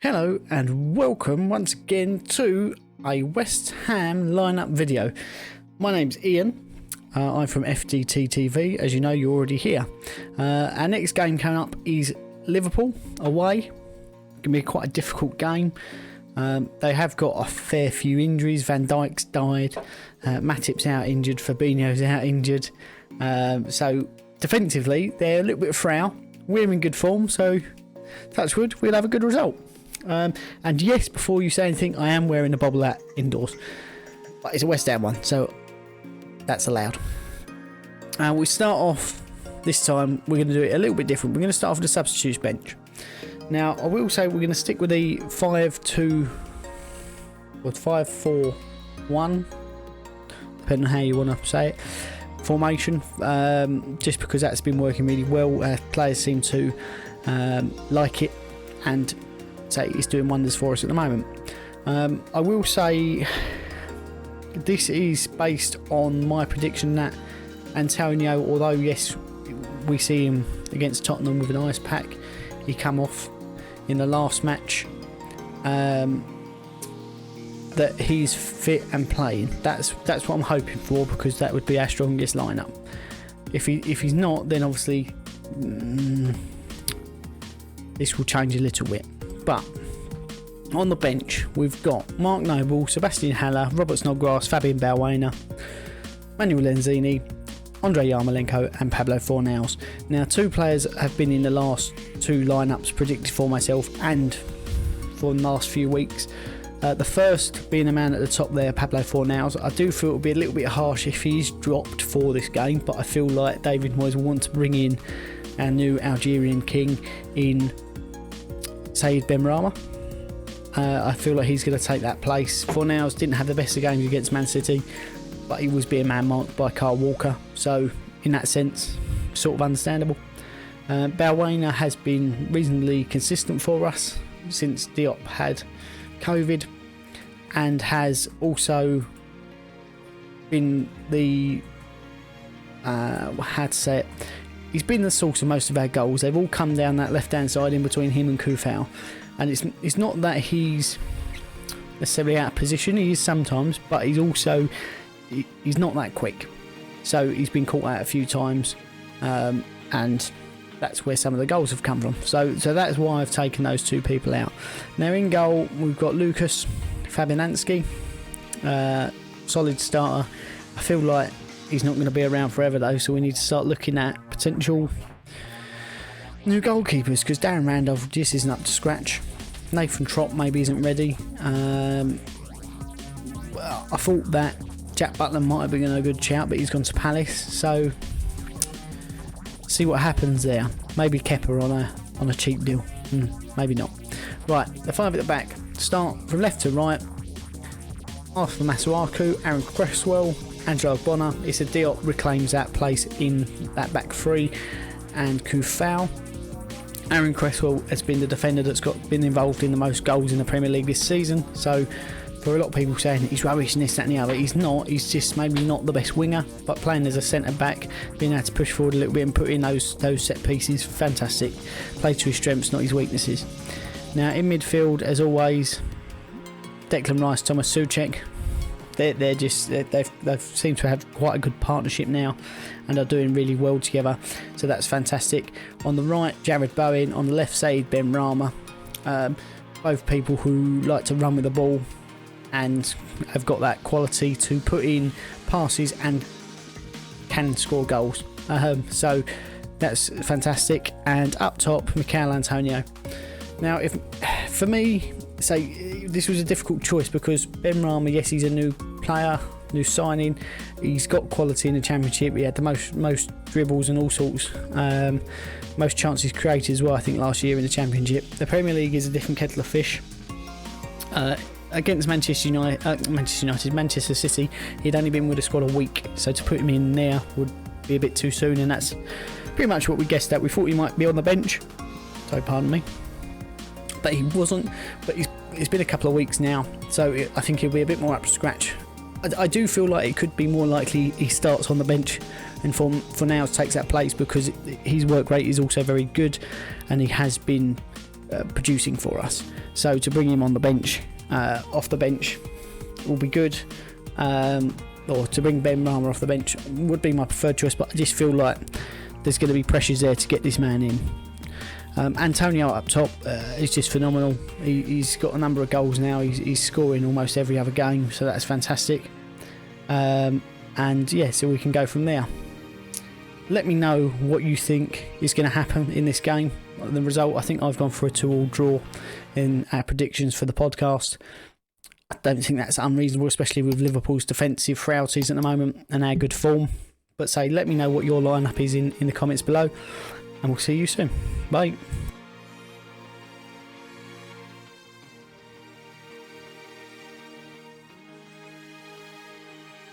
Hello and welcome once again to a West Ham lineup video. My name's Ian. I'm from FDT-TV. As you know, you're already here. Our next game coming up is Liverpool away. It's going to be quite a difficult game. They have got a fair few injuries. Van Dyke's died. Matip's out injured. Fabinho's out injured. So defensively, they're a little bit frail. We're in good form, so touch wood, we'll have a good result. And yes, before you say anything, I am wearing a bobble hat indoors, but it's a West Ham one, so that's allowed. We start off this time. We're going to do it a little bit different. We're going to start off with the substitutes bench. Now, I will say we're going to stick with the 5-2 or 5-4-1, depending on how you want to say it, formation. Just because that's been working really well. Players seem to like it, and say it's doing wonders for us at the moment. I will say this is based on my prediction that Antonio, although yes, we see him against Tottenham with an ice pack, he come off in the last match, that he's fit and playing. That's what I'm hoping for, because that would be our strongest lineup. If he's not, then obviously this will change a little bit. But on the bench, we've got Mark Noble, Sebastian Haller, Robert Snodgrass, Fabian Balbuena, Manuel Lanzini, Andre Yarmolenko and Pablo Fornals. Now, two players have been in the last two lineups predicted for myself and for the last few weeks. The first being a man at the top there, Pablo Fornals. I do feel it will be a little bit harsh if he's dropped for this game, but I feel like David Moyes will want to bring in our new Algerian king in Saïd Benrahma. I feel like he's going to take that place. Fornals didn't have the best of games against Man City, but he was being man-marked by Kyle Walker, so in that sense, sort of understandable. Balbuena has been reasonably consistent for us since Diop had COVID, and has also been the he's been the source of most of our goals. They've all come down that left-hand side in between him and Kufau. And it's not that he's necessarily out of position. He is sometimes, but he's not that quick. So he's been caught out a few times, and that's where some of the goals have come from. So that's why I've taken those two people out. Now in goal, we've got Lucas Fabianski, solid starter. I feel like he's not going to be around forever though, so we need to start looking at potential new goalkeepers, because Darren Randolph just isn't up to scratch. Nathan Trott maybe isn't ready. I thought that Jack Butland might have been a good shout, but he's gone to Palace, so see what happens there. Maybe Kepa on a cheap deal. Maybe not. Right, the five at the back. Start from left to right. Arthur Masuaku, Aaron Cresswell, Angelo Bonner. Issa Diop reclaims that place in that back three, and Kufau. Aaron Cresswell has been the defender that's been involved in the most goals in the Premier League this season. So for a lot of people saying he's rubbish and this, that and the other, he's not. He's just maybe not the best winger, but playing as a centre back, being able to push forward a little bit and put in those set pieces, fantastic. Play to his strengths, not his weaknesses. Now in midfield, as always, Declan Rice, Thomas Souček. They've seemed to have quite a good partnership now, and are doing really well together, so that's fantastic. On the right, Jared Bowen. On the left, Saïd Benrahma. Both people who like to run with the ball and have got that quality to put in passes and can score goals. So that's fantastic. And up top, Mikel Antonio. Now, for me, say this was a difficult choice, because Benrahma, yes, he's a new player, new signing. He's got quality in the Championship. He had the most dribbles and all sorts, most chances created as well, I think, last year in the Championship. The Premier League is a different kettle of fish. Against Manchester City, he'd only been with the squad a week, so to put him in there would be a bit too soon, and that's pretty much what we guessed at. We thought he might be on the bench, so pardon me, but he wasn't. But it's been a couple of weeks now, so I think he'll be a bit more up to scratch. I do feel like it could be more likely he starts on the bench and Fornals takes that place, because his work rate is also very good, and he has been producing for us. So to bring him on the bench, off the bench, will be good. Or to bring Ben Rama off the bench would be my preferred choice, but I just feel like there's going to be pressures there to get this man in. Antonio up top is just phenomenal. He's got a number of goals now. He's scoring almost every other game, so that's fantastic. And yeah, so we can go from there. Let me know what you think is going to happen in this game. The result, I think I've gone for a 2-2 draw in our predictions for the podcast. I don't think that's unreasonable, especially with Liverpool's defensive frailties at the moment and our good form. But let me know what your lineup is in the comments below, and we'll see you soon. Bye.